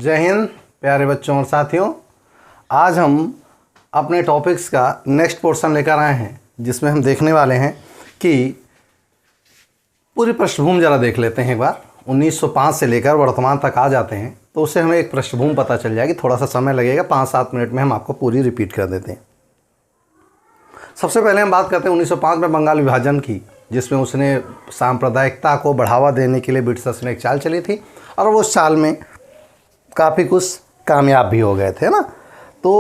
जय हिंद प्यारे बच्चों और साथियों। आज हम अपने टॉपिक्स का नेक्स्ट पोर्शन लेकर आए हैं, जिसमें हम देखने वाले हैं कि पूरी पृष्ठभूमि ज़रा देख लेते हैं एक बार। 1905 से लेकर वर्तमान तक आ जाते हैं तो उससे हमें एक पृष्ठभूमि पता चल जाएगी। थोड़ा सा समय लगेगा, 5-7 मिनट में हम आपको पूरी रिपीट कर देते हैं। सबसे पहले हम बात करते हैं 1905 में बंगाल विभाजन की, जिसमें उसने सांप्रदायिकता को बढ़ावा देने के लिए ब्रिटिशर्स ने एक चाल चली थी और वो उस चाल में काफ़ी कुछ कामयाब भी हो गए थे ना। तो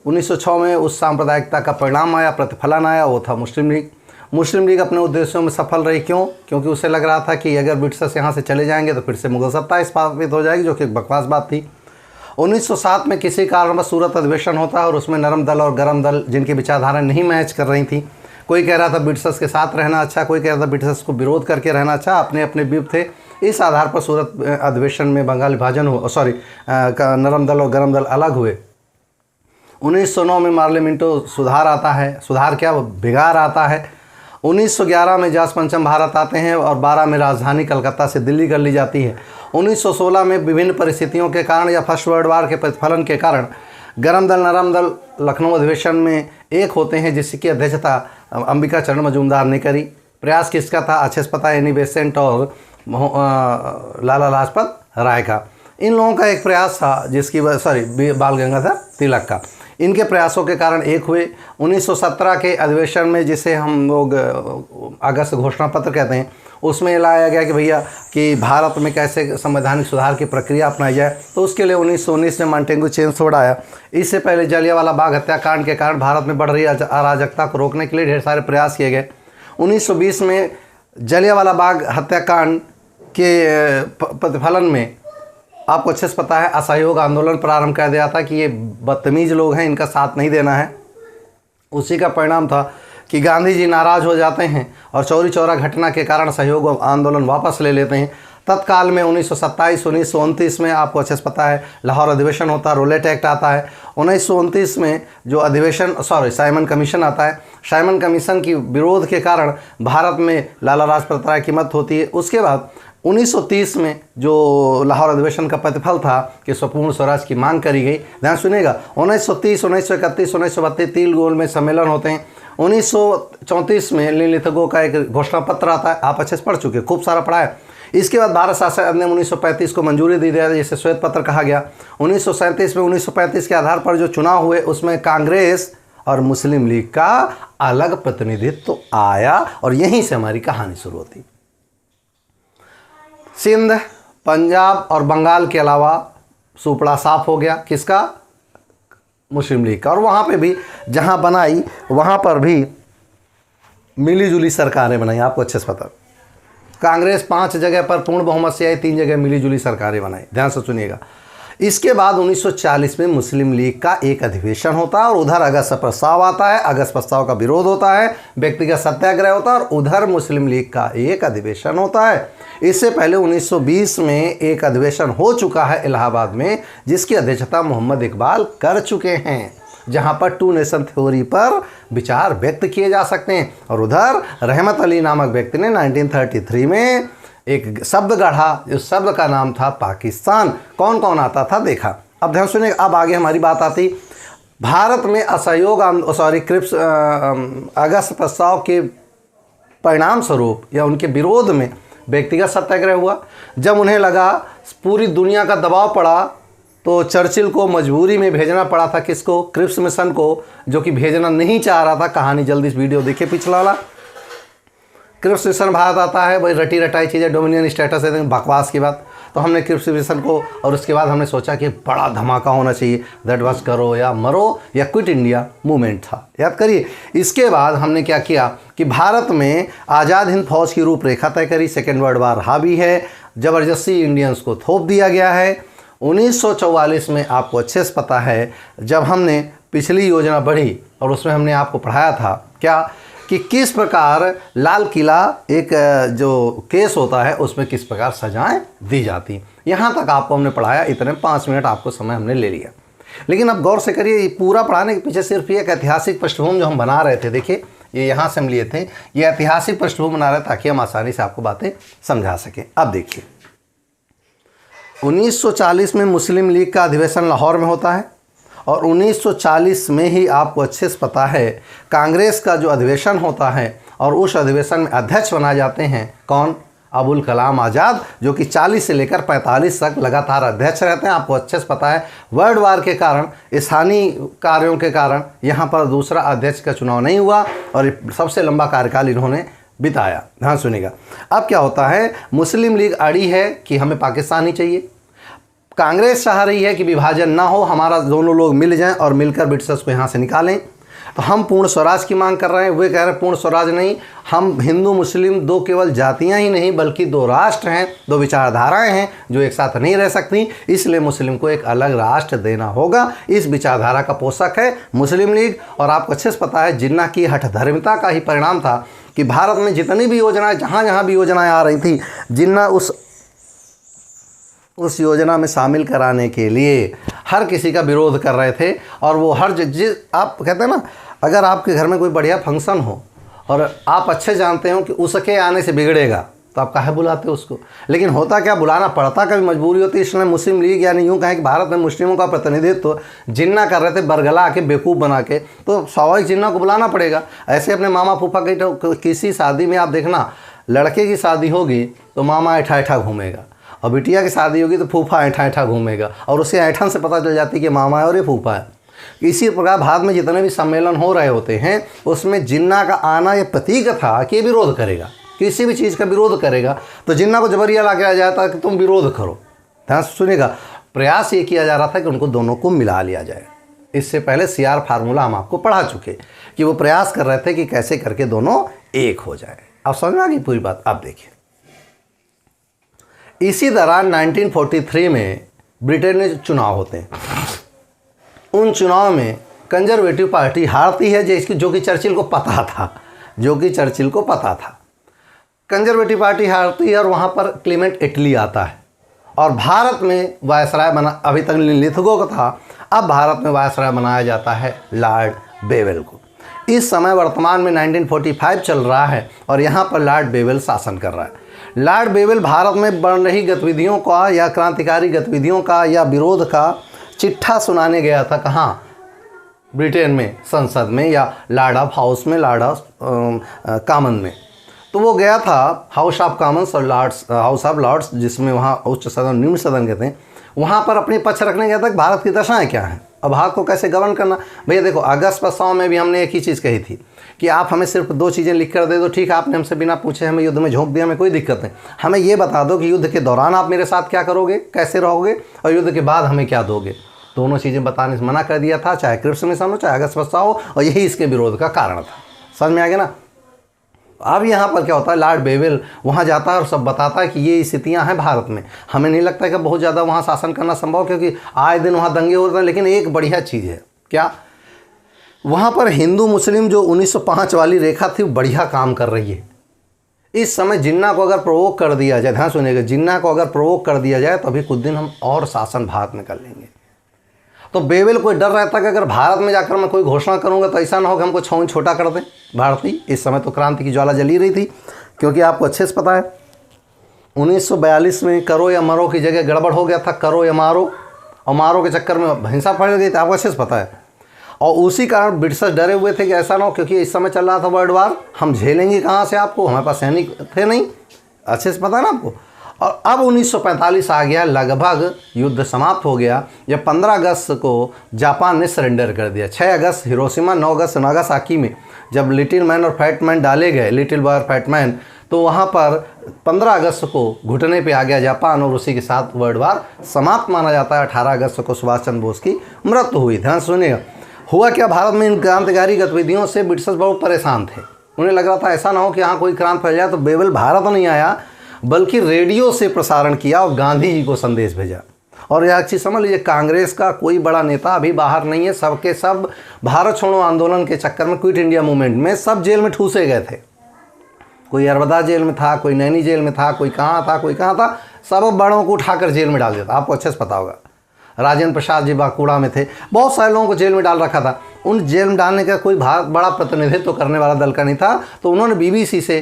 1906 में उस सांप्रदायिकता का परिणाम आया, प्रतिफलन आया, वो था मुस्लिम लीग। मुस्लिम लीग अपने उद्देश्यों में सफल रही। क्यों? क्योंकि उसे लग रहा था कि अगर ब्रिटिशर्स यहाँ से चले जाएंगे तो फिर से मुगल सत्ता स्थापित हो जाएगी, जो कि एक बकवास बात थी। 1907 में किसी कारणवश सूरत अधिवेशन होता है और उसमें नरम दल और गरम दल, जिनकी विचारधाराएं नहीं मैच कर रही थी, कोई कह रहा था ब्रिटिशर्स के साथ रहना अच्छा, कोई कह रहा था ब्रिटिशर्स को विरोध करके रहना अच्छा, अपने अपने व्यू थे। इस आधार पर सूरत अधिवेशन में बंगाल विभाजन हो नरम दल और गरम दल अलग हुए। 1909 में पार्लियामेंटो सुधार आता है। सुधार क्या, बिगाड़ आता है। 1911 में जास पंचम भारत आते हैं और 12 में राजधानी कलकत्ता से दिल्ली कर ली जाती है। 1916 में विभिन्न परिस्थितियों के कारण या फर्स्ट वर्ल्ड वार के प्रतिफलन के कारण गरम दल नरम दल लखनऊ अधिवेशन में एक होते हैं, जिसकी अध्यक्षता अंबिका चरण मजूमदार ने करी। प्रयास किसका था? अच्छे से पता है, एनी बेसेंट और लाला लाजपत राय का। इन लोगों का एक प्रयास था, जिसकी बाल गंगाधर तिलक का। इनके प्रयासों के कारण एक हुए। 1917 के अधिवेशन में, जिसे हम लोग अगस्त घोषणा पत्र कहते हैं, उसमें लाया गया कि भैया कि भारत में कैसे संवैधानिक सुधार की प्रक्रिया अपनाई जाए। तो उसके लिए 1919 में मॉन्टेगू चेम्स बढ़ाया। इससे पहले जलियांवाला बाग हत्याकांड के कारण भारत में बढ़ रही अराजकता को रोकने के लिए ढेर सारे प्रयास किए गए। 1920 में जलियांवाला बाग हत्याकांड के प्रतिफलन में आपको अच्छे से पता है, असहयोग आंदोलन प्रारंभ कर दिया था कि ये बदतमीज लोग हैं, इनका साथ नहीं देना है। उसी का परिणाम था कि गांधी जी नाराज़ हो जाते हैं और चौरी चौरा घटना के कारण सहयोग आंदोलन वापस ले लेते हैं। तत्काल में 1927-1929 में आपको अच्छे से पता है, लाहौर अधिवेशन होता है, रोलेट एक्ट आता है। 1929 में जो अधिवेशन साइमन कमीशन आता है। साइमन कमीशन की विरोध के कारण भारत में लाला लाजपत राय की मौत होती है। उसके बाद 1930 में जो लाहौर अधिवेशन का प्रतिफल था कि स्वपूर्ण स्वराज की मांग करी गई। ध्यान सुनिएगा, 1930, 1931, 1932 तीन गोल में सम्मेलन होते हैं। 1934 में लिथगो का एक घोषणा पत्र आता है, आप अच्छे से पढ़ चुके, खूब सारा पढ़ा है। इसके बाद भारत शासन ने 1935 को मंजूरी दी गई, जिसे श्वेत पत्र कहा गया। 1937 में 1935 के आधार पर जो चुनाव हुए, उसमें कांग्रेस और मुस्लिम लीग का अलग प्रतिनिधित्व आया और यहीं से हमारी कहानी शुरू होती। सिंध, पंजाब और बंगाल के अलावा सुपड़ा साफ हो गया। किसका? मुस्लिम लीग का। और वहाँ पे भी जहाँ बनाई, वहाँ पर भी मिली जुली सरकारें बनाई। आपको अच्छे से पता, कांग्रेस 5 जगह पर पूर्ण बहुमत से आई, 3 जगह मिली जुली सरकारें बनाई। ध्यान से सुनिएगा। इसके बाद 1940 में मुस्लिम लीग का एक अधिवेशन होता है और उधर अगस्त प्रस्ताव आता है। अगस्त प्रस्ताव का विरोध होता है, व्यक्तिगत सत्याग्रह होता है और उधर मुस्लिम लीग का एक अधिवेशन होता है। इससे पहले 1920 में एक अधिवेशन हो चुका है इलाहाबाद में, जिसकी अध्यक्षता मोहम्मद इकबाल कर चुके हैं, जहां पर 2 नेशन थ्योरी पर विचार व्यक्त किए जा सकते हैं। और उधर रहमत अली नामक व्यक्ति ने 1933 में एक शब्द गढ़ा, उस शब्द का नाम था पाकिस्तान। कौन कौन आता था देखा। अब ध्यान सुनिए, अब आगे हमारी बात आती भारत में असहयोग क्रिप्स अगस्त प्रस्ताव के परिणाम स्वरूप या उनके विरोध में व्यक्तिगत सत्याग्रह हुआ। जब उन्हें लगा पूरी दुनिया का दबाव पड़ा, तो चर्चिल को मजबूरी में भेजना पड़ा था। किसको? क्रिप्स मिशन को, जो कि भेजना नहीं चाह रहा था। कहानी जल्दी से वीडियो देखिए पिछला वाला। क्रिप्स मिशन भारत आता है, वही रटी रटाई चीज़ें, डोमिनियन स्टेटस है, बकवास की बात। तो हमने क्रिप्स मिशन को, और उसके बाद हमने सोचा कि बड़ा धमाका होना चाहिए, दैट वाज करो या मरो या क्विट इंडिया मूवमेंट था, याद करिए। इसके बाद हमने क्या किया कि भारत में आज़ाद हिंद फौज की रूपरेखा तय करी। सेकेंड वर्ल्ड वार हावी है, ज़बरदस्ती इंडियंस को थोप दिया गया है। 1944 में आपको अच्छे से पता है, जब हमने पिछली योजना बढ़ी और उसमें हमने आपको पढ़ाया था क्या, कि किस प्रकार लाल किला एक जो केस होता है उसमें किस प्रकार सजाएं दी जाती। यहाँ तक आपको हमने पढ़ाया, इतने 5 मिनट आपको समय हमने ले लिया। लेकिन अब गौर से करिए, ये पूरा पढ़ाने के पीछे सिर्फ ये एक ऐतिहासिक पृष्ठभूमि जो हम बना रहे थे, देखिए ये यहाँ से हम लिए थे, ये ऐतिहासिक पृष्ठभूमि बना रहे ताकि हम आसानी से आपको बातें समझा सकें। अब देखिए 1940 में मुस्लिम लीग का अधिवेशन लाहौर में होता है और 1940 में ही आपको अच्छे से पता है कांग्रेस का जो अधिवेशन होता है और उस अधिवेशन में अध्यक्ष बनाए जाते हैं कौन? अबुल कलाम आज़ाद, जो कि 40 से लेकर 45 तक लगातार अध्यक्ष रहते हैं। आपको अच्छे से पता है वर्ल्ड वार के कारण, स्थानीय कार्यों के कारण यहाँ पर दूसरा अध्यक्ष का चुनाव नहीं हुआ और सबसे लंबा कार्यकाल इन्होंने बिताया। ध्यान सुनिएगा। अब क्या होता है, मुस्लिम लीग अड़ी है कि हमें पाकिस्तान ही चाहिए, कांग्रेस चाह रही है कि विभाजन ना हो, हमारा दोनों लोग मिल जाएं और मिलकर ब्रिटिशर्स को यहाँ से निकालें। तो हम पूर्ण स्वराज की मांग कर रहे हैं, वे कह रहे हैं पूर्ण स्वराज नहीं, हम हिंदू मुस्लिम दो केवल जातियां ही नहीं बल्कि दो राष्ट्र हैं, दो विचारधाराएं हैं जो एक साथ नहीं रह सकती, इसलिए मुस्लिम को एक अलग राष्ट्र देना होगा। इस विचारधारा का पोषक है मुस्लिम लीग। और आपको अच्छे से पता है जिन्ना की हठधर्मिता का ही परिणाम था कि भारत में जितनी भी योजनाएं, जहाँ जहाँ भी योजनाएं आ रही थी, जिन्ना उस योजना में शामिल कराने के लिए हर किसी का विरोध कर रहे थे। और वो हर आप कहते हैं ना, अगर आपके घर में कोई बढ़िया फंक्शन हो और आप अच्छे जानते हो कि उसके आने से बिगड़ेगा तो आप काहे बुलाते हो उसको। लेकिन होता क्या, बुलाना पड़ता, कभी मजबूरी होती है। इसलिए मुस्लिम लीग यानी यूँ कहें कि भारत में मुस्लिमों का प्रतिनिधित्व जिन्ना कर रहे थे, बरगला के बेवकूफ़ बना के, तो स्वाभाविक जिन्ना को बुलाना पड़ेगा। ऐसे अपने मामा फूफा की किसी शादी में आप देखना, लड़के की शादी होगी तो मामा ऐठा ऐठा घूमेगा और बिटिया की शादी होगी तो फूफा ऐठा ऐठा घूमेगा और उससे ऐठन से पता चल जाती है कि मामा है और ये फूफा है। इसी प्रकार भारत में जितने भी सम्मेलन हो रहे होते हैं उसमें जिन्ना का आना ये प्रतीक था कि ये विरोध करेगा, किसी भी चीज़ का विरोध करेगा। तो जिन्ना को जबरिया ला के आ जाता कि तुम विरोध करो। ध्यान से सुनिएगा, प्रयास ये किया जा रहा था कि उनको दोनों को मिला लिया जाए। इससे पहले CR फार्मूला हम आपको पढ़ा चुके कि वो प्रयास कर रहे थे कि कैसे करके दोनों एक हो जाए। आप समझ में आ गई पूरी बात। आप देखिए, इसी दौरान 1943 में ब्रिटेन में चुनाव होते हैं। उन चुनाव में कंजर्वेटिव पार्टी हारती है, जो कि चर्चिल को पता था। कंजर्वेटिव पार्टी हारती है और वहाँ पर क्लीमेंट इटली आता है और भारत में वायसराय बना, अभी तक लिथगो का था, अब भारत में वायसराय बनाया जाता है लॉर्ड बेवेल को। इस समय वर्तमान में 1945 चल रहा है और यहाँ पर लॉर्ड बेवेल शासन कर रहा है। लॉर्ड बेवेल भारत में बढ़ रही गतिविधियों का या क्रांतिकारी गतिविधियों का या विरोध का चिट्ठा सुनाने गया था। कहाँ? ब्रिटेन में संसद में या लॉर्ड ऑफ हाउस में, लॉर्ड ऑफ कॉमन में। तो वो गया था हाउस ऑफ कॉमन्स और हाउस ऑफ लॉर्ड्स, जिसमें वहाँ उच्च सदन निम्न सदन कहते हैं, वहाँ पर अपने पक्ष रखने गया था कि भारत की दशाएँ क्या हैं और भारत को कैसे गवर्न करना। भैया देखो, अगस्त 500 में भी हमने एक ही चीज़ कही थी कि आप हमें सिर्फ 2 चीज़ें लिख कर दे दो। ठीक है, आपने हमसे बिना पूछे हमें युद्ध में झोंक दिया, हमें कोई दिक्कत नहीं। हमें ये बता दो कि युद्ध के दौरान आप मेरे साथ क्या करोगे, कैसे रहोगे, और युद्ध के बाद हमें क्या दोगे। दोनों चीज़ें बताने से मना कर दिया था, चाहे क्रिप्स मिशन हो, चाहे अगस्त 500 हो, और यही इसके विरोध का कारण था। समझ में आ गया ना। अब यहाँ पर क्या होता है, लॉर्ड बेवेल वहाँ जाता है और सब बताता है कि ये स्थितियाँ हैं भारत में। हमें नहीं लगता कि बहुत ज़्यादा वहाँ शासन करना संभव, क्योंकि आए दिन वहाँ दंगे हो रहे हैं। लेकिन एक बढ़िया चीज़ है, क्या वहाँ पर हिंदू मुस्लिम जो 1905 वाली रेखा थी बढ़िया काम कर रही है। इस समय जिन्ना को अगर प्रोवोक कर दिया जाए, ध्यान सुनिएगा, जिन्ना को अगर प्रोवोक कर दिया जाए तो अभी कुछ दिन हम और शासन भारत में कर लेंगे। तो बेवेल को डर रहता कि अगर भारत में जाकर मैं कोई घोषणा करूंगा तो ऐसा ना हो कि हमको छाऊं छोटा कर दें भारतीय। इस समय तो क्रांति की ज्वाला जली रही थी, क्योंकि आपको अच्छे से पता है 1942 में करो या मरो की जगह गड़बड़ हो गया था, करो या मारो, और मारो के चक्कर में हिंसा फैल गई थी। आपको अच्छे से पता है। और उसी कारण ब्रिटिशर्स डरे हुए थे कि ऐसा ना हो, क्योंकि इस समय चल रहा था वर्ल्ड वार, हम झेलेंगे कहाँ से आपको, हमारे पास सैनिक थे नहीं। अच्छे से पता है ना आपको। और अब 1945 आ गया, लगभग युद्ध समाप्त हो गया जब 15 अगस्त को जापान ने सरेंडर कर दिया। 6 अगस्त हिरोशिमा, 9 अगस्त नागासाकी में जब लिटिल मैन और फैट मैन डाले गए, लिटिल बॉय और फैट मैन, तो वहाँ पर 15 अगस्त को घुटने पे आ गया जापान और उसी के साथ वर्ल्ड वार समाप्त माना जाता है। 18 अगस्त को सुभाष चंद्र बोस की मृत्यु हुई। ध्यान सुनिएगा, हुआ क्या, भारत में इन क्रांतिकारी गतिविधियों से ब्रिटिशर्स बहुत परेशान थे। उन्हें लग रहा था ऐसा ना हो कि यहाँ कोई क्रांति फैल जाए। तो बेवेल भारत नहीं आया, बल्कि रेडियो से प्रसारण किया और गांधी जी को संदेश भेजा। और यह चीज़ समझ लीजिए, कांग्रेस का कोई बड़ा नेता अभी बाहर नहीं है। सबके सब भारत छोड़ो आंदोलन के चक्कर में, क्विट इंडिया मूवमेंट में सब जेल में ठूसे गए थे। कोई अरबदा जेल में था, कोई नैनी जेल में था, कोई कहाँ था, कोई कहाँ था। सब बड़ों को उठाकर जेल में डाल दिया था। आपको अच्छे से पता होगा। राजेंद्र प्रसाद जी बांकुड़ा में थे, बहुत सारे लोगों को जेल में डाल रखा था। उन जेल में डालने का कोई बड़ा प्रतिनिधित्व करने वाला दल का नहीं था, तो उन्होंने बीबीसी से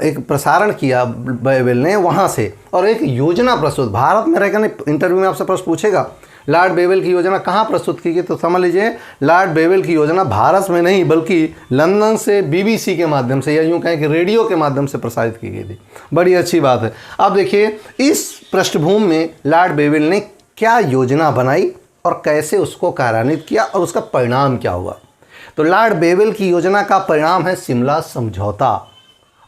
एक प्रसारण किया बेवेल ने वहाँ से, और एक योजना प्रस्तुत भारत में रहकर। इंटरव्यू में आपसे प्रश्न पूछेगा लॉर्ड बेवेल की योजना कहाँ प्रस्तुत की गई, तो समझ लीजिए लॉर्ड बेवेल की योजना भारत में नहीं बल्कि लंदन से बीबीसी के माध्यम से, या यूँ कहें कि रेडियो के माध्यम से प्रसारित की गई थी। बड़ी अच्छी बात है। अब देखिए इस पृष्ठभूमि में लॉर्ड बेवेल ने क्या योजना बनाई और कैसे उसको कार्यान्वित किया और उसका परिणाम क्या हुआ। तो लॉर्ड बेवेल की योजना का परिणाम है शिमला समझौता,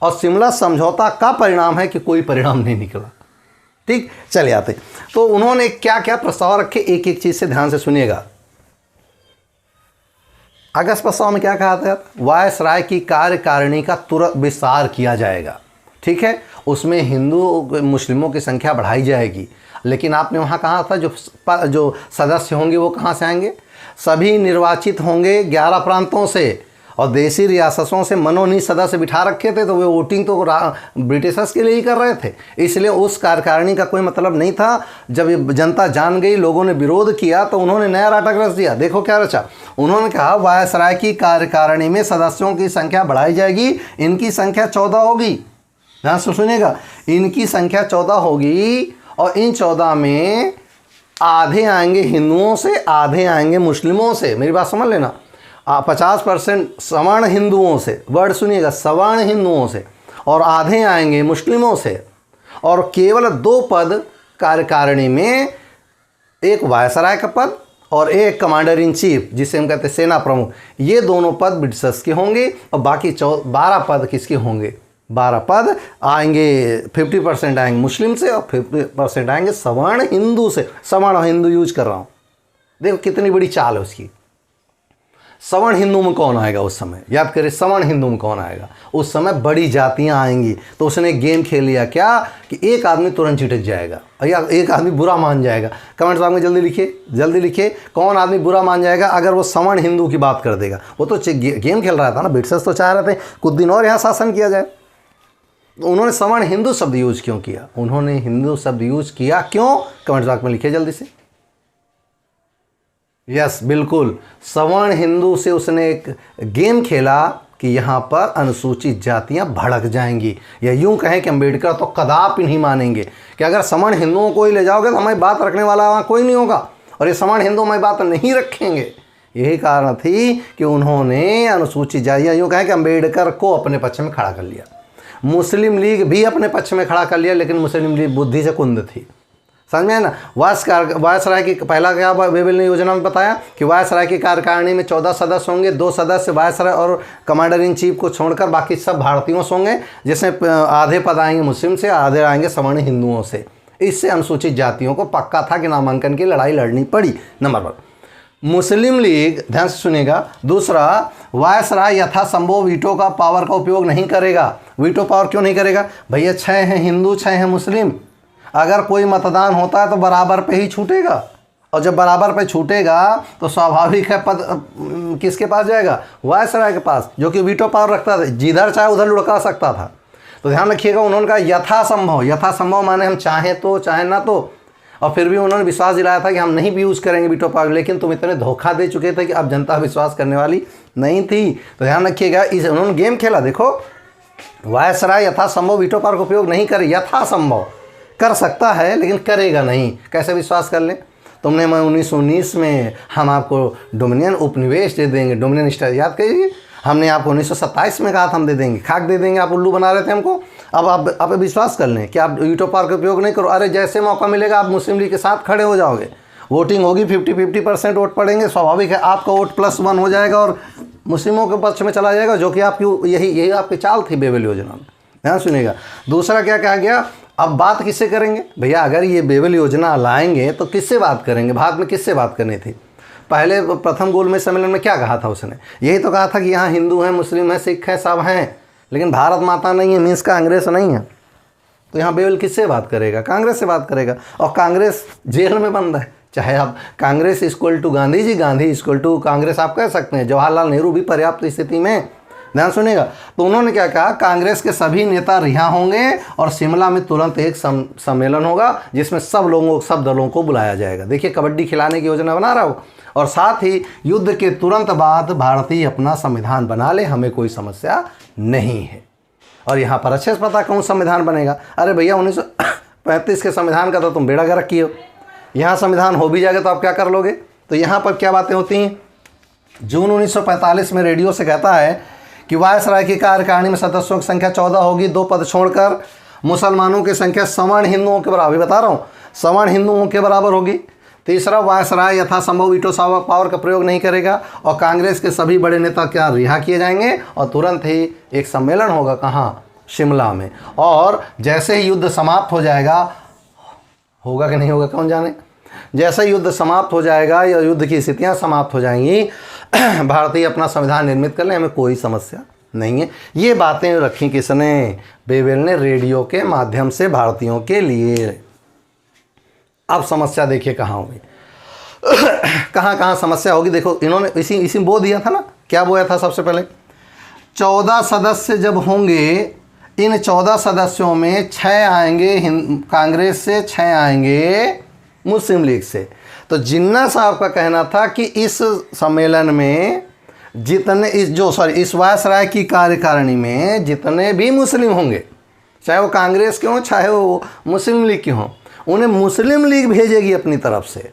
और शिमला समझौता का परिणाम है कि कोई परिणाम नहीं निकला। ठीक, चले आते। तो उन्होंने क्या क्या प्रस्ताव रखे, एक एक चीज से ध्यान से सुनिएगा। अगस्त प्रस्ताव में क्या कहा था, वायसराय की कार्यकारिणी का तुरंत विस्तार किया जाएगा। ठीक है, उसमें हिंदू मुस्लिमों की संख्या बढ़ाई जाएगी, लेकिन आपने वहाँ कहा था जो सदस्य होंगे वो कहाँ से आएंगे, सभी निर्वाचित होंगे 11 प्रांतों से, और देशी रियासतों से मनोनीत सदस्य बिठा रखे थे, तो वे वोटिंग तो ब्रिटिशर्स के लिए ही कर रहे थे, इसलिए उस कार्यकारिणी का कोई मतलब नहीं था। जब ये जनता जान गई, लोगों ने विरोध किया, तो उन्होंने नया नाटक रच दिया। देखो क्या रचा, उन्होंने कहा वायसराय की कार्यकारिणी में सदस्यों की संख्या बढ़ाई जाएगी, इनकी संख्या 14 होगी। ध्यान से सुनिएगा, इनकी संख्या 14 होगी, और इन 14 में आधे आएंगे हिंदुओं से, आधे आएंगे मुस्लिमों से। मेरी बात समझ लेना, 50% सवर्ण हिंदुओं से, वर्ड सुनिएगा, सवर्ण हिंदुओं से, और आधे आएंगे मुस्लिमों से। और केवल 2 पद कार्यकारिणी में, एक वायसराय का पद और एक कमांडर इन चीफ, जिसे हम कहते हैं सेना प्रमुख। ये दोनों पद ब्रिटिशर्स के होंगे, और बाकी 12 पद किसके होंगे, 12 पद आएंगे, 50% आएंगे मुस्लिम से और 50% आएंगे सवर्ण हिंदू से। सवर्ण हिंदू यूज कर रहा हूँ, देखो कितनी बड़ी चाल है उसकी। सवर्ण हिंदू में कौन आएगा उस समय, याद करिए, सवर्ण हिंदू में कौन आएगा उस समय, बड़ी जातियां आएंगी। तो उसने गेम खेल लिया क्या कि एक आदमी तुरंत चिटक जाएगा या एक आदमी बुरा मान जाएगा। कमेंट्स बॉक्स में जल्दी लिखिए कौन आदमी बुरा मान जाएगा अगर वो सवर्ण हिंदू की बात कर देगा। वो तो गेम खेल रहा था ना, ब्रिटिशर्स तो चाह रहे थे कुछ दिन और यहाँ शासन किया जाए। तो उन्होंने सवर्ण हिंदू शब्द यूज क्यों किया, उन्होंने हिंदू शब्द यूज किया क्यों, कमेंट्स बॉक्स में लिखिए जल्दी से। यस, बिल्कुल, सवर्ण हिंदू से उसने एक गेम खेला कि यहाँ पर अनुसूचित जातियाँ भड़क जाएंगी, या यूँ कहें कि अम्बेडकर तो कदापि नहीं मानेंगे कि अगर सवर्ण हिंदुओं को ही ले जाओगे तो हमारी बात रखने वाला वहाँ कोई नहीं होगा, और ये सवर्ण हिंदू हमारी बात नहीं रखेंगे। यही कारण थी कि उन्होंने अनुसूचित जातियाँ, यूँ कहें कि अम्बेडकर को अपने पक्ष में खड़ा कर लिया। मुस्लिम लीग भी अपने पक्ष में खड़ा कर लिया, लेकिन मुस्लिम लीग बुद्धि से कुंद थी, समझ में है ना। वायसराय की पहला क्या बेवेल ने योजना में बताया कि वायसराय की कार्यकारिणी में 14 सदस्य होंगे, 2 सदस्य वायसराय और कमांडर इन चीफ को छोड़कर बाकी सब भारतीयों से होंगे, जिसमें आधे पद आएंगे मुस्लिम से, आधे आएंगे सवर्ण हिंदुओं से। इससे अनुसूचित जातियों को पक्का था कि नामांकन की लड़ाई लड़नी पड़ी। नंबर 1 मुस्लिम लीग, ध्यान से सुनिएगा। दूसरा, वायसराय यथासंभव वीटो का पावर का उपयोग नहीं करेगा। वीटो पावर क्यों नहीं करेगा, भैया 6 हैं हिंदू 6 हैं मुस्लिम, अगर कोई मतदान होता है तो बराबर पे ही छूटेगा, और जब बराबर पे छूटेगा तो स्वाभाविक है पद किसके पास जाएगा, वायसराय के पास, जो कि वीटो पावर रखता था, जिधर चाहे उधर लुढ़का सकता था। तो ध्यान रखिएगा, उन्होंने कहा यथासंभव माने हम चाहें तो चाहे ना तो, और फिर भी उन्होंने विश्वास दिलाया था कि हम नहीं भी यूज़ करेंगे वीटो पावर, लेकिन तुम इतने धोखा दे चुके थे कि अब जनता विश्वास करने वाली नहीं थी। तो ध्यान रखिएगा, इस उन्होंने गेम खेला। देखो, वायसराय यथासंभव वीटो पावर का उपयोग नहीं करे, यथासंभव कर सकता है लेकिन करेगा नहीं। कैसे विश्वास कर लें, तुमने मैं 1919 में हम आपको डोमिनियन उपनिवेश दे देंगे, डोमिनियन स्टाइल, याद करिए, हमने आपको 1927 में कहा था हम दे देंगे, खाक दे देंगे, आप उल्लू बना रहे थे हमको। अब आप विश्वास कर लें कि आप वीटो पावर का उपयोग नहीं करो। अरे जैसे मौका मिलेगा आप मुस्लिम लीग के साथ खड़े हो जाओगे, वोटिंग होगी, 50% वोट पड़ेंगे, स्वाभाविक है आपका वोट +1 हो जाएगा और मुस्लिमों के पक्ष में चला जाएगा, जो कि आपकी यही आपकी चाल थी बेवेल योजना में। ध्यान सुनिएगा। दूसरा क्या कहा गया, अब बात किससे करेंगे भैया, अगर ये बेवेल योजना लाएंगे तो किससे बात करेंगे, भारत में किससे बात करनी थी। पहले प्रथम गोलमेज सम्मेलन में क्या कहा था उसने, यही तो कहा था कि यहाँ हिंदू हैं, मुस्लिम हैं, सिख हैं, सब हैं, लेकिन भारत माता नहीं है, मीन्स कांग्रेस नहीं है। तो यहाँ बेवेल किससे बात करेगा, कांग्रेस से बात करेगा, और कांग्रेस जेल में बंद है। चाहे आप Congress equal to Gandhi ji, Gandhi equal to Congress आप कह सकते हैं, जवाहरलाल नेहरू भी पर्याप्त स्थिति में ध्यान सुनिएगा। तो उन्होंने क्या कहा, कांग्रेस के सभी नेता रिहा होंगे और शिमला में तुरंत एक सम्मेलन होगा जिसमें सब दलों को बुलाया जाएगा। देखिए, कबड्डी खिलाने की योजना बना रहा हो, और साथ ही युद्ध के तुरंत बाद भारतीय अपना संविधान बना ले, हमें कोई समस्या नहीं है। और यहाँ पर अच्छे से पता कौन संविधान बनेगा। अरे भैया 1935 के संविधान का तो तुम बेड़ा गर्क किए हो, यहाँ संविधान हो भी जाएगा तो आप क्या कर लोगे। तो यहाँ पर क्या बातें होती हैं, जून 1945 में रेडियो से कहता है कि वायसराय की कार्यकारिणी में सदस्यों की संख्या 14 होगी, 2 पद छोड़कर मुसलमानों की संख्या सवर्ण हिंदुओं के बराबर, बता रहा हूँ, सवर्ण हिंदुओं के बराबर होगी। तीसरा, वायसराय यथासंभव वीटो पावर का प्रयोग नहीं करेगा और कांग्रेस के सभी बड़े नेता क्या रिहा किए जाएंगे और तुरंत ही एक सम्मेलन होगा, कहाँ, शिमला में। और जैसे ही युद्ध समाप्त हो जाएगा, होगा कि नहीं होगा कौन जाने, जैसे युद्ध समाप्त हो जाएगा या युद्ध की स्थितियां समाप्त हो जाएंगी, भारतीय अपना संविधान निर्मित कर ले, हमें कोई समस्या नहीं है। ये बातें रखी किसने, बेवेल ने रेडियो के माध्यम से भारतीयों के लिए। अब समस्या देखिए कहाँ होगी, कहाँ कहाँ समस्या होगी। देखो, इन्होंने इसी बो दिया था ना, क्या बोया था सबसे पहले, 14 सदस्य जब होंगे, इन 14 सदस्यों में 6 आएंगे कांग्रेस से, 6 आएंगे मुस्लिम लीग से। तो जिन्ना साहब का कहना था कि इस सम्मेलन में जितने इस वायसराय की कार्यकारिणी में जितने भी मुस्लिम होंगे, चाहे वो कांग्रेस के हों चाहे वो मुस्लिम लीग के हों, उन्हें मुस्लिम लीग भेजेगी अपनी तरफ से।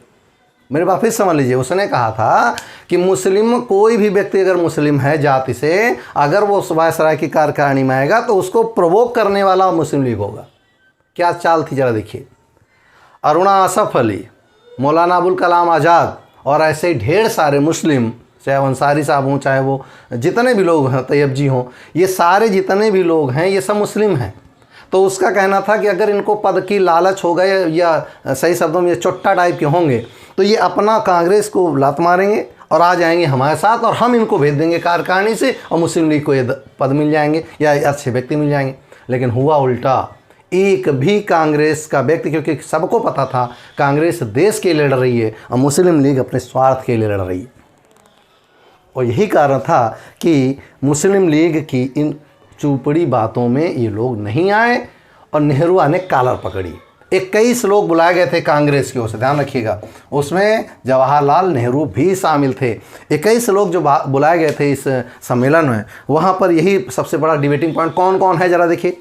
मेरे बात फिर समझ लीजिए, उसने कहा था कि मुस्लिम, कोई भी व्यक्ति अगर मुस्लिम है जाति से, अगर वो वायसराय की कार्यकारिणी में आएगा तो उसको प्रोवोक करने वाला मुस्लिम लीग होगा। क्या चाल थी जरा देखिए। अरुणा असफ अली, मौलाना अबुल कलाम आज़ाद और ऐसे ही ढेर सारे मुस्लिम, चाहे वो अंसारी साहब हों, चाहे वो जितने भी लोग हैं, तैयब जी हों, ये सारे जितने भी लोग हैं ये सब मुस्लिम हैं। तो उसका कहना था कि अगर इनको पद की लालच हो गए या सही शब्दों में ये चुट्टा टाइप के होंगे, तो ये अपना कांग्रेस को लात मारेंगे और आ जाएंगे हमारे साथ और हम इनको भेज देंगे कार्यकारिणी से और मुस्लिम लीग को ये पद मिल जाएंगे या अच्छे व्यक्ति मिल जाएंगे। लेकिन हुआ उल्टा, एक भी कांग्रेस का व्यक्ति, क्योंकि सबको पता था कांग्रेस देश के लिए लड़ रही है और मुस्लिम लीग अपने स्वार्थ के लिए लड़ रही है। और यही कारण था कि मुस्लिम लीग की इन चुपड़ी बातों में ये लोग नहीं आए और नेहरू ने कॉलर पकड़ी। 21 लोग बुलाए गए थे कांग्रेस की ओर से, ध्यान रखिएगा, उसमें जवाहरलाल नेहरू भी शामिल थे। 21 लोग जो बुलाए गए थे इस सम्मेलन में, वहाँ पर यही सबसे बड़ा डिबेटिंग पॉइंट कौन कौन है जरा देखिए।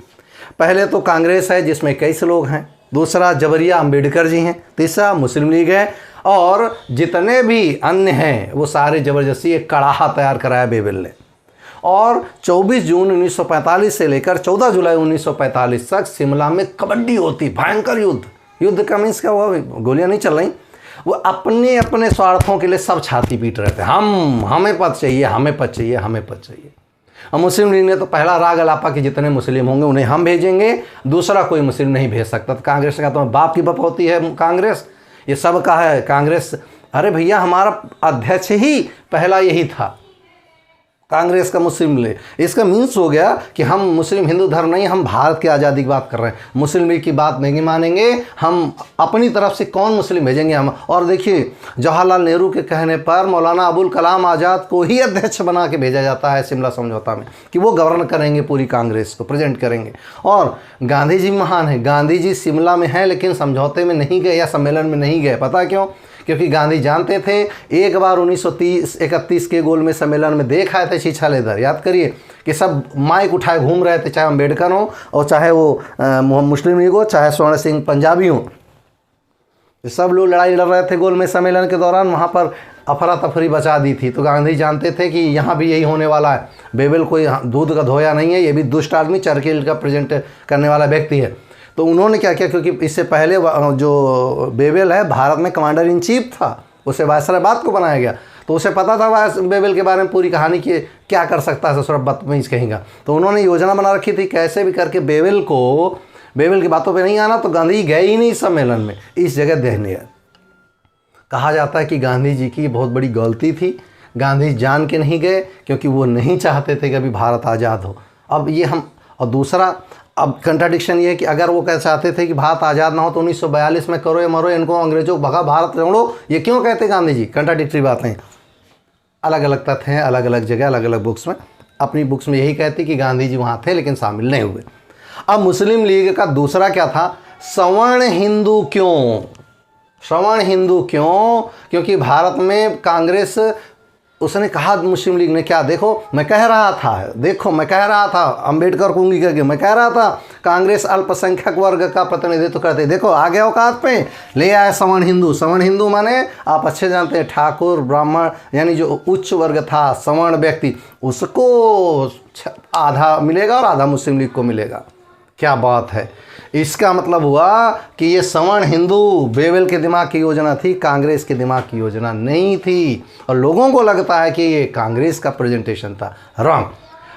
पहले तो कांग्रेस है जिसमें 21 लोग हैं, दूसरा जबरिया अंबेडकर जी हैं, तीसरा मुस्लिम लीग है और जितने भी अन्य हैं वो सारे ज़बरदस्ती एक कड़ाहा तैयार कराया बेवेल ने। और 24 जून 1945 से लेकर 14 जुलाई 1945 तक शिमला में कबड्डी होती, भयंकर युद्ध का मीन्स क्या हुआ, गोलियां नहीं चल रही, वो अपने अपने स्वार्थों के लिए सब छाती पीट रहे थे, हमें पद चाहिए, हमें पद चाहिए, हमें पद चाहिए। और मुस्लिम लीग ने तो पहला राग अलापा कि जितने मुस्लिम होंगे उन्हें हम भेजेंगे, दूसरा कोई मुस्लिम नहीं भेज सकता। तो कांग्रेस का तो बाप की बप होती है कांग्रेस, ये सब का है कांग्रेस। अरे भैया, हमारा अध्यक्ष ही पहला यही था, कांग्रेस का मुस्लिम लीग। इसका मीन्स हो गया कि हम मुस्लिम हिंदू धर्म नहीं, हम भारत की आज़ादी की बात कर रहे हैं, मुस्लिम लीग की बात नहीं मानेंगे, हम अपनी तरफ से कौन मुस्लिम भेजेंगे हम। और देखिए, जवाहरलाल नेहरू के कहने पर मौलाना अबुल कलाम आज़ाद को ही अध्यक्ष बना के भेजा जाता है शिमला समझौता में कि वो गवर्न करेंगे, पूरी कांग्रेस को प्रेजेंट करेंगे। और गांधी जी महान है, गांधी जी शिमला में हैं लेकिन समझौते में नहीं गए या सम्मेलन में नहीं गए। पता क्यों? क्योंकि गांधी जानते थे, एक बार 1931 के गोलमेज सम्मेलन में देख आए थे छीछा लेदर, याद करिए, कि सब माइक उठाए घूम रहे थे, चाहे अम्बेडकर हो और चाहे वो मुस्लिम लीग हो, चाहे स्वर्ण सिंह पंजाबी हो, सब लोग लड़ाई लड़ रहे थे गोलमेज सम्मेलन के दौरान। वहाँ पर अफरा तफरी बचा दी थी। तो गांधी जानते थे कि यहाँ भी यही होने वाला है। बेवेल कोई दूध का धोया नहीं है, ये भी दुष्ट आदमी, चरखिल का प्रेजेंट करने वाला व्यक्ति है। तो उन्होंने क्या किया, क्योंकि इससे पहले जो बेवेल है भारत में कमांडर इन चीफ था, उसे वायसराय बात को बनाया गया, तो उसे पता था बेवेल के बारे में पूरी कहानी की क्या कर सकता है, ससुर बदतमीज कहेगा। तो उन्होंने योजना बना रखी थी कैसे भी करके बेवेल की बातों पे नहीं आना। तो गांधी गए ही नहीं सम्मेलन में, इस जगह देखने। कहा जाता है कि गांधी जी की बहुत बड़ी गलती थी, गांधी जान के नहीं गए क्योंकि वो नहीं चाहते थे कि अभी भारत आज़ाद हो। अब ये हम, और दूसरा अब कंट्राडिक्शन ये है कि अगर वो कह चाहते थे कि भारत आज़ाद ना हो तो 1942 में करो या मरो, इनको अंग्रेजों को भगा, भारत छोड़ो, ये क्यों कहते गांधी जी? कंट्राडिक्टरी बातें, अलग अलग तथ्य हैं, अलग अलग जगह अलग अलग बुक्स में अपनी बुक्स में यही कहती कि गांधी जी वहाँ थे लेकिन शामिल नहीं हुए। अब मुस्लिम लीग का दूसरा क्या था, सवर्ण हिंदू क्यों। सवर्ण हिंदू क्यों, क्योंकि भारत में कांग्रेस, उसने कहा मुस्लिम लीग ने क्या, देखो मैं कह रहा था अंबेडकर को उंगली करके मैं कह रहा था कांग्रेस अल्पसंख्यक वर्ग का प्रतिनिधित्व करते, देखो आगे औकात पे ले आए सवर्ण हिंदू। सवर्ण हिंदू माने आप अच्छे जानते हैं ठाकुर ब्राह्मण, यानी जो उच्च वर्ग था सवर्ण व्यक्ति, उसको आधा मिलेगा और आधा मुस्लिम लीग को मिलेगा। क्या बात है। इसका मतलब हुआ कि ये सवर्ण हिंदू बेवेल के दिमाग की योजना थी, कांग्रेस के दिमाग की योजना नहीं थी। और लोगों को लगता है कि ये कांग्रेस का प्रेजेंटेशन था, रॉन्ग।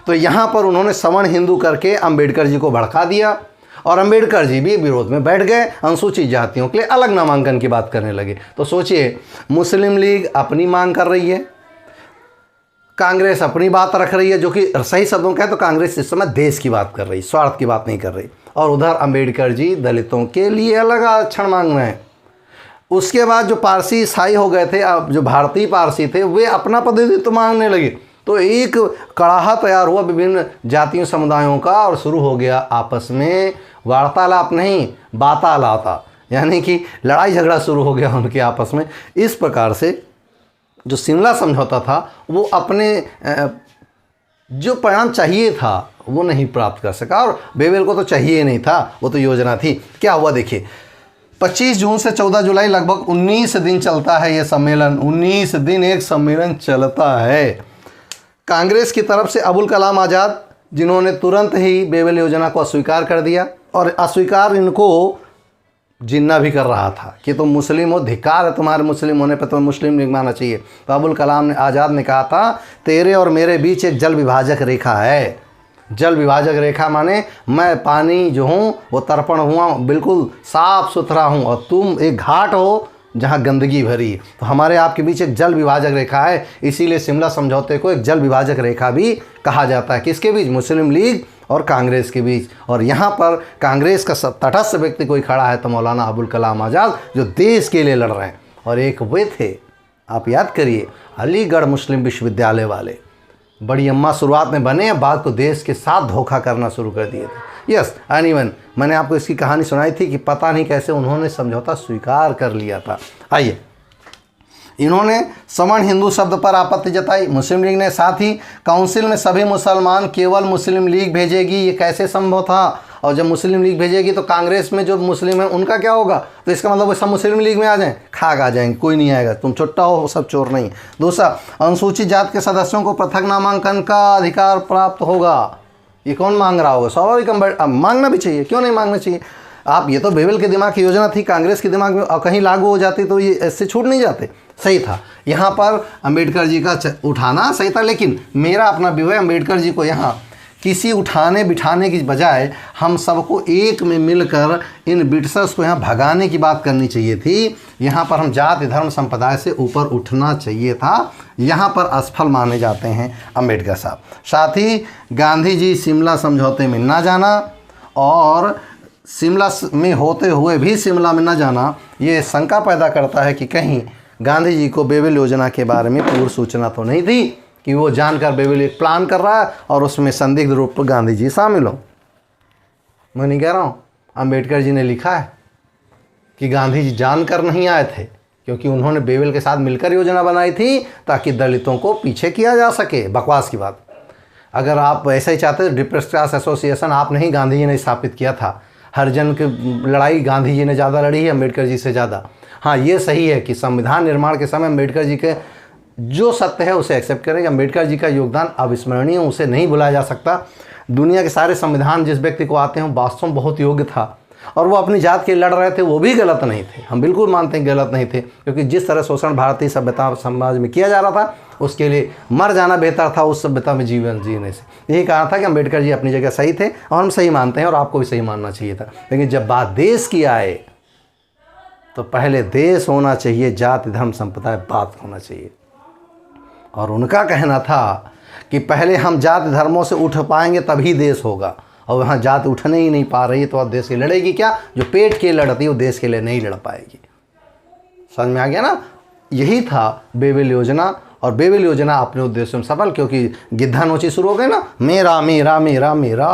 तो यहाँ पर उन्होंने सवर्ण हिंदू करके अंबेडकर जी को भड़का दिया और अंबेडकर जी भी विरोध में बैठ गए, अनुसूचित जातियों के लिए अलग नामांकन की बात करने लगे। तो सोचिए, मुस्लिम लीग अपनी मांग कर रही है, कांग्रेस अपनी बात रख रही है, जो कि सही शब्दों में कहे तो कांग्रेस इस समय देश की बात कर रही, स्वार्थ की बात नहीं कर रही। और उधर अंबेडकर जी दलितों के लिए अलग आरक्षण मांग रहे हैं। उसके बाद जो पारसी ईसाई हो गए थे, अब जो भारतीय पारसी थे, वे अपना प्रतिनिधित्व मांगने लगे। तो एक कड़ाहा तैयार हुआ विभिन्न जातियों समुदायों का और शुरू हो गया आपस में वार्तालाप नहीं, बातालाप, यानी कि लड़ाई झगड़ा शुरू हो गया उनके आपस में। इस प्रकार से जो शिमला समझौता था वो अपने जो परिणाम चाहिए था वो नहीं प्राप्त कर सका, और बेवेल को तो चाहिए ही नहीं था, वो तो योजना थी। क्या हुआ देखिए, 25 जून से 14 जुलाई लगभग 19 दिन चलता है ये सम्मेलन। 19 दिन एक सम्मेलन चलता है। कांग्रेस की तरफ से अबुल कलाम आज़ाद, जिन्होंने तुरंत ही बेवेल योजना को अस्वीकार कर दिया, और अस्वीकार इनको जिन्ना भी कर रहा था कि तुम मुस्लिम हो, धिक्कार है तुम्हारे मुस्लिम होने पर, तुम्हें मुस्लिम लीग मानना चाहिए। तो अबुल कलाम ने आज़ाद ने कहा था, तेरे और मेरे बीच एक जल विभाजक रेखा है। जल विभाजक रेखा माने मैं पानी जो हूँ वो तर्पण हुआ, बिल्कुल साफ़ सुथरा हूँ, और तुम एक घाट हो जहाँ गंदगी भरी है। तो हमारे आपके बीच एक जल विभाजक रेखा है, इसीलिए शिमला समझौते को एक जल विभाजक रेखा भी कहा जाता है। किसके बीच? मुस्लिम लीग और कांग्रेस के बीच। और यहाँ पर कांग्रेस का तटस्थ व्यक्ति कोई खड़ा है तो मौलाना अबुल कलाम आज़ाद, जो देश के लिए लड़ रहे हैं। और एक वे थे, आप याद करिए, अलीगढ़ मुस्लिम विश्वविद्यालय वाले, बड़ी अम्मा शुरुआत में बने, बाद को देश के साथ धोखा करना शुरू कर दिए थे। यस एनीवन, मैंने आपको इसकी कहानी सुनाई थी कि पता नहीं कैसे उन्होंने समझौता स्वीकार कर लिया था। आइए, इन्होंने सवर्ण हिंदू शब्द पर आपत्ति जताई मुस्लिम लीग ने, साथ ही काउंसिल में सभी मुसलमान केवल मुस्लिम लीग भेजेगी, ये कैसे संभव था? और जब मुस्लिम लीग भेजेगी तो कांग्रेस में जो मुस्लिम है उनका क्या होगा? तो इसका मतलब वो सब मुस्लिम लीग में आ जाएं, खाक आ जाएंगे, कोई नहीं आएगा, तुम चुट्टा हो, सब चोर नहीं। दूसरा, अनुसूचित जात के सदस्यों को पृथक नामांकन का अधिकार प्राप्त होगा। ये कौन मांग रहा होगा? स्वाभाविक, मांगना भी चाहिए, क्यों नहीं मांगना चाहिए? आप, ये तो बेवेल के दिमाग की योजना थी, कांग्रेस के दिमाग में कहीं लागू हो जाती तो ये ऐसे छूट नहीं जाते। सही था, यहाँ पर अंबेडकर जी का उठाना सही था, लेकिन मेरा अपना व्यू है, अंबेडकर जी को यहाँ किसी उठाने बिठाने की बजाय हम सबको एक में मिलकर इन ब्रिटिशर्स को यहाँ भगाने की बात करनी चाहिए थी। यहाँ पर हम जाति धर्म संप्रदाय से ऊपर उठना चाहिए था। यहाँ पर असफल माने जाते हैं अंबेडकर साहब। साथ ही गांधी जी शिमला समझौते में ना जाना और शिमला में होते हुए भी शिमला में न जाना, ये शंका पैदा करता है कि कहीं गांधी जी को बेवेल योजना के बारे में पूर्व सूचना तो नहीं थी कि वो जानकर बेवेल एक प्लान कर रहा है और उसमें संदिग्ध रूप पर गांधी जी शामिल हो। मैं नहीं कह रहा हूँ, अम्बेडकर जी ने लिखा है कि गांधी जी जानकर नहीं आए थे, क्योंकि उन्होंने बेवेल के साथ मिलकर योजना बनाई थी ताकि दलितों को पीछे किया जा सके। बकवास की बात। अगर आप ऐसा ही चाहते तो डिप्रेस्ड क्लास एसोसिएशन आप नहीं, गांधी जी ने स्थापित किया था। हरिजन की लड़ाई गांधी जी ने ज़्यादा लड़ी है अम्बेडकर जी से ज़्यादा। हाँ, ये सही है कि संविधान निर्माण के समय अम्बेडकर जी के जो सत्य है उसे एक्सेप्ट करें। अम्बेडकर जी का योगदान अविस्मरणीय, उसे नहीं भुलाया जा सकता। दुनिया के सारे संविधान जिस व्यक्ति को आते हैं वास्तव में बहुत योग्य था, और वो अपनी जात के लड़ रहे थे, वो भी गलत नहीं थे। हम बिल्कुल मानते हैं गलत नहीं थे, क्योंकि जिस तरह शोषण भारतीय सभ्यता समाज में किया जा रहा था उसके लिए मर जाना बेहतर था उस सभ्यता में जीवन जीने से। यही कहा था कि अम्बेडकर जी अपनी जगह सही थे और हम सही मानते हैं और आपको भी सही मानना चाहिए था। लेकिन जब बात देश की आए तो पहले देश होना चाहिए, जाति धर्म संप्रदाय बात होना चाहिए। और उनका कहना था कि पहले हम जाति धर्मों से उठ पाएंगे तभी देश होगा, और वहाँ जाति उठने ही नहीं पा रही तो अब देश के लड़ेगी क्या? जो पेट के लड़ती है वो देश के लिए नहीं लड़ पाएगी। समझ में आ गया ना? यही था बेवेल योजना, और बेबेल योजना अपने उद्देश्य में सफल, क्योंकि गिद्धा नोची शुरू हो गई ना, मेरा मेरा मेरा मेरा,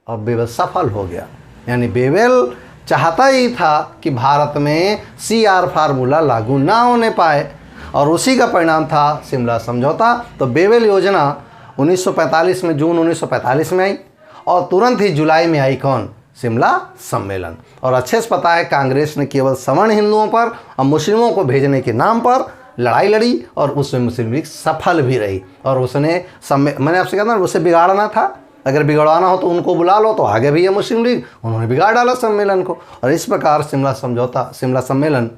और बेबेल सफल हो गया। यानी बेबेल चाहता ही था कि भारत में CR फार्मूला लागू ना होने पाए, और उसी का परिणाम था शिमला समझौता। तो बेबेल योजना 1945 में, जून 1945 में आई, और तुरंत ही जुलाई में आई कौन, शिमला सम्मेलन। और अच्छे से पता है कांग्रेस ने केवल सवर्ण हिंदुओं पर और मुस्लिमों को भेजने के नाम पर लड़ाई लड़ी, और उसमें मुस्लिम लीग सफल भी रही। और उसने मैंने आपसे कहा था उसे बिगाड़ना था, अगर बिगड़वाना हो तो उनको बुला लो, तो आगे भी है मुस्लिम लीग, उन्होंने बिगाड़ डाला सम्मेलन को। और इस प्रकार शिमला समझौता, शिमला सम्मेलन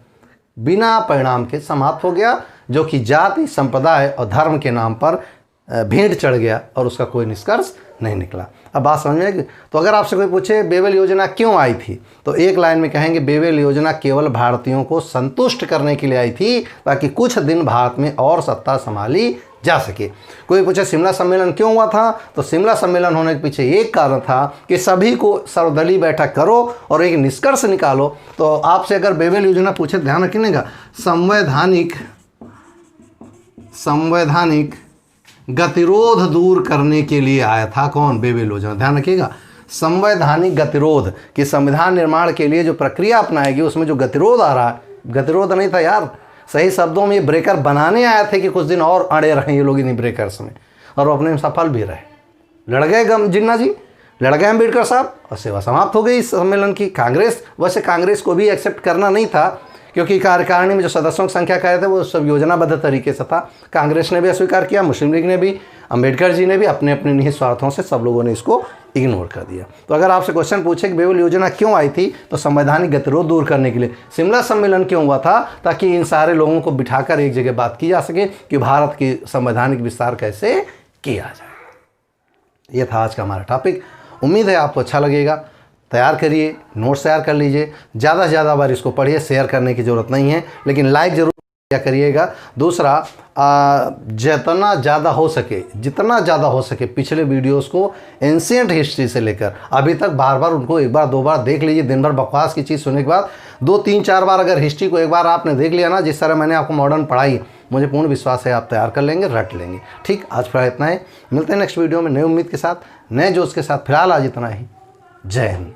बिना परिणाम के समाप्त हो गया, जो कि जाति, संप्रदाय और धर्म के नाम पर भेंट चढ़ गया, और उसका कोई निष्कर्ष नहीं निकला। अब बात समझ में, तो अगर आपसे कोई पूछे बेबेल योजना क्यों आई थी, तो एक लाइन में कहेंगे बेबेल योजना केवल भारतीयों को संतुष्ट करने के लिए आई थी, ताकि कुछ दिन भारत में और सत्ता संभाली जा सके। कोई पूछे शिमला सम्मेलन क्यों हुआ था, तो शिमला सम्मेलन होने के पीछे एक कारण था कि सभी को सर्वदलीय बैठक करो और एक निष्कर्ष निकालो। तो आपसे अगर बेबेल योजना पूछे, ध्यान रखिएगा, संवैधानिक गतिरोध दूर करने के लिए आया था कौन, बेबेल योजना। ध्यान रखिएगा, संवैधानिक गतिरोध, कि संविधान निर्माण के लिए जो प्रक्रिया अपनाएगी उसमें जो गतिरोध आ रहा है, गतिरोध नहीं था यार, सही शब्दों में ये ब्रेकर बनाने आए थे कि कुछ दिन और अड़े रहे ये लोग इन्हीं ब्रेकर्स में, और वो अपने में सफल भी रहे। लड़ गए जिन्ना जी, लड़ गए अम्बेडकर साहब, और सेवा समाप्त हो गई इस सम्मेलन की। कांग्रेस, वैसे कांग्रेस को भी एक्सेप्ट करना नहीं था, क्योंकि कार्यकारिणी में जो सदस्यों की संख्या कह रहे थे वो सब योजनाबद्ध तरीके से था। कांग्रेस ने भी अस्वीकार किया, मुस्लिम लीग ने भी, अम्बेडकर जी ने भी, अपने अपने निहित स्वार्थों से सब लोगों ने इसको इग्नोर कर दिया। तो अगर आपसे क्वेश्चन पूछे कि बेबेल योजना क्यों आई थी, तो संवैधानिक गतिरोध दूर करने के लिए। शिमला सम्मेलन क्यों हुआ था, ताकि इन सारे लोगों को बिठाकर एक जगह बात की जा सके कि भारत की संवैधानिक विस्तार कैसे किया जाए। ये था आज का हमारा टॉपिक। उम्मीद है आपको अच्छा लगेगा। तैयार करिए, नोट्स तैयार कर लीजिए, ज़्यादा से ज़्यादा बार इसको पढ़िए, शेयर करने की ज़रूरत नहीं है, लेकिन लाइक ज़रूर क्या करिएगा। दूसरा, जितना ज़्यादा हो सके पिछले वीडियोस को एंशिएंट हिस्ट्री से लेकर अभी तक बार बार उनको एक बार दो बार देख लीजिए। दिन भर बकवास की चीज़ सुनने के बाद 2 3 4 बार अगर हिस्ट्री को एक बार आपने देख लिया ना, जिस तरह मैंने आपको मॉडर्न पढ़ाई, मुझे पूर्ण विश्वास है आप तैयार कर लेंगे, रट लेंगे। ठीक, आज फिलहाल इतना ही, मिलते हैं नेक्स्ट वीडियो में नई उम्मीद के साथ, नए जोश के साथ। फिलहाल आज इतना ही। जय हिंद।